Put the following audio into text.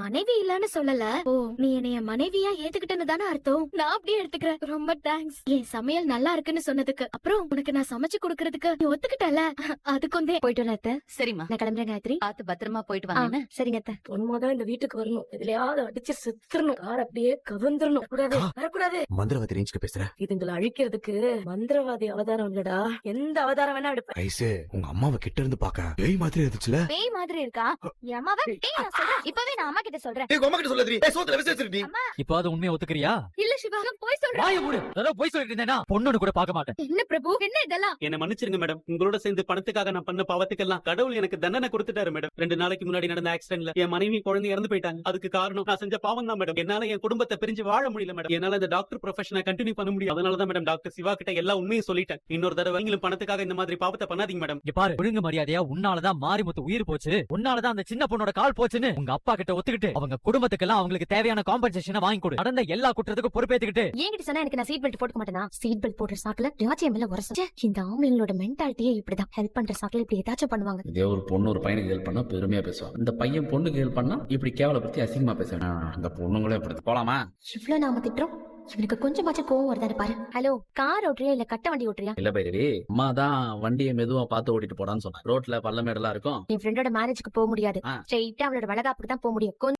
மனைவி இல்லன்னு சொல்லல. ஓ, நீ என்னைய மனைவியா ஏத்துக்கிட்டேன்னு தானே அர்த்தம்? நான் அப்படியே எடுத்துக்கிறேன். ரொம்ப தேங்க்ஸ். என் சமையல் நல்லா இருக்குன்னு சொன்னதுக்கு அப்புறம் உனக்கு நான் சமைச்சு கொடுக்கறதுக்கு நீ ஒத்துக்கிட்டல, அதுக்கும் போயிட்டு வரேன். சரிம்மா, நான் கிளம்புறேன் காயத்ரி. பார்த்து பத்திரமா போயிட்டு வாங்க. சரிங்க அத்தை. பொண்ணுதான் இந்த வீட்டுக்கு வரணும், எதுலயாவது அடிச்சு செத்துறணும், கார் அப்படியே கவர்ந்துடணும். கூடாது, வரக்கூடாது. மந்திரவாதி ரேஞ்சுக்கு பேசுற. இதுங்களை அழிக்கிறதுக்கு மந்திரவாதி அவதாரம் இல்லடா, எந்த அவதாரம் வேணா எடுப்பேன். ஐசு, உங்க அம்மாவை கிட்ட இருந்து பாக்க பேய் மாதிரி இருந்துச்சுல. பேய் மாதிரி இருக்கா? என் அம்மாவை பேய் நான் சொல்றேன். இப்பவே நான் அம்மா கிட்ட சொல்றேன். ஏய், அம்மா கிட்ட சொல்லாதீ. ஏய், சோத்துல விசேஷம் இருக்கு. இப்போ அது உண்மையை ஒத்துக்கறியா? இல்ல சிவா, நான் போய் சொல்றேன். வாயை மூடு. ஏதோ போய் சொல்லிட்டு இருந்தேனா பொண்ணுன்னு கூட பார்க்க மாட்டேன். என்ன பிரபு, என்ன இதெல்லாம்? என்ன மன்னிச்சிருங்க மேடம். உங்களோட சேர்ந்து பணத்துக்காக நான் பண்ண பாவத்துக்கெல்லாம் கடவுள் எனக்கு தண்டனை கொடுத்துட்டாரு மேடம். 2 நாளைக்கு முன்னாடி நடந்த ஆக்சிடென்ட்ல என் மனைவி குழந்தை இறந்து போயிட்டாங்க. அதுக்கு காரணம் நான் செஞ்ச பாவம் தான் மேடம். என்னால என் குடும்பத்தை பிரிஞ்சு வாழ முடியல மேடம். என்னால இந்த டாக்டர் ப்ரொஃபஷனை கண்டினியூ பண்ண முடியும். அதனாலதான் மேடம் டாக்டர் சிவா கிட்ட எல்லா உண்மையும் சொல்லிட்டேன். இன்னொரு தடவை நீங்களும் பணத்துக்காக இந்த மாதிரி பாவத்தை பண்ணாதீங்க மேடம். இங்க பாரு, ஒழுங்கு மரியாதையா உன்னாலதான் மாரிமுத்து உயிர் போச்சு, உன்னாலதான் அந்த சின்ன பொண்ணோட கால் போச்சுன்னு உங்க அப்பா கிட்ட ஒத்துக்கிட்டு அவங்க குடும்பத்துக்கெல்லாம் அவங்களுக்கு தேவையான காம்பன்சேஷனை வாங்கி கொடு. நடந்த எல்லா குற்றத்துக்கும் பொறுப்பேத்துக்கிட்டு. என்கிட்ட சொன்னா எனக்கு நான் சீட் பெல்ட் போட்டுக்க மாட்டேனா? சீட் பெல்ட் போடுற சாக்குல ராஜ்யம் மேல உரச. இந்த ஆம்பளைங்களோட மென்டாலிட்டியே இப்படிதான். ஹெல்ப் பண்ற சாக்குல இப்படி ஏதாச்சும் பண்ணுவாங்க. இதே ஒரு பொண்ணு ஒரு பையனுக்கு ஹெல்ப் பண்ணா பெருமையா பேசுவாங்க. இந்த பையன் பொண்ணுக்கு ஹெல்ப் பண்ணா இப்படி கேவலப்படுத்தி அசிங்கமா பேசுவாங்க. இந்த பொண்ணுங்களே இப்படி போலாமா? இவ்வளவு நாம திட்டுறோம், இவனுக்கு கொஞ்சமாச்சும் கோவம் வருதான்னு பாரு. ஹலோ, கார் ஓட்டுறியா இல்ல கட்ட வண்டி ஓட்டுறியா? இல்ல பைரவி, அம்மா தான் வண்டியை மெதுவா பார்த்து ஓட்டிட்டு போடான்னு சொன்னா. ரோட்ல பள்ளமேடெல்லாம் இருக்கும். என் ஃப்ரெண்டோட மேரேஜ்க்கு போக முடியாது. ஆ. ஸ்ட்ரெயிட்டா அவளோட வளகாப்புக்கு தான் போக முடியும்.